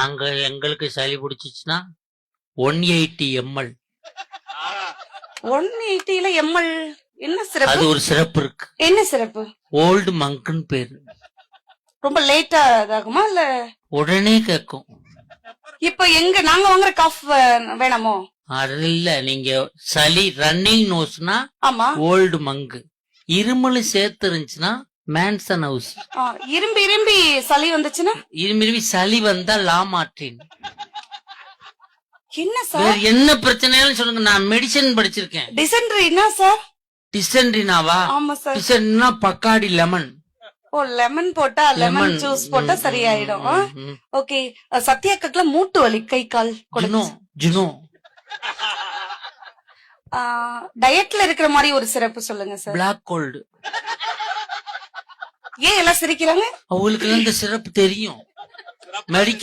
அங்க எங்களுக்கு சளி பிடிச்சிச்சுன்னா 180 ml 180ல எம்எல் என்ன சிறப்பு? அது ஒரு சிறப்பு இருக்கு. என்ன சிறப்பு? ஓல்டு மங்க்னு பேரு. ரொம்ப லேட்டா இதாகுமா இல்ல உடனே கேக்கும். இப்ப எங்க நாங்க வாங்குற காஃப் வேணாமோ? அது இல்ல, நீங்க சளி ரன்னிங் நோஸ்னா ஆமா. ஓல்டு மங்கு, இருமலு சேர்த்து இருந்துச்சுன்னா மேன்சன் ஹவுஸ். இரும்பி இரும்பி சளி வந்துச்சுன்னா இரும்பி சளி வந்தா லாமார்டின். என்ன வேற சார்? என்ன பிரச்சனைன்னு சொல்லுங்க, நான் மெடிசன் படிச்சிருக்கேன். டிசென்ட்ரினா சார்? டிசென்ட்ரினாவா? ஆமா சார். டிசென்ட்ரினா பக்காடி லெமன். ஓ, லெமன் போட்டா லெமன் ஜூஸ் போட்டா சரியாயிடும். ஓகே. சத்யாக்கத்துல மூட்டு வலி, கை கால் ஜுனோ. டயட்ல இருக்கிற மாதிரி ஒரு சிறப்பு சொல்லுங்க சார். Black gold. ஏன் எல்லாம் சிரிக்கிறாங்க? அவங்களுக்கு இந்த சிறப்பு தெரியும். மெடிக்கல்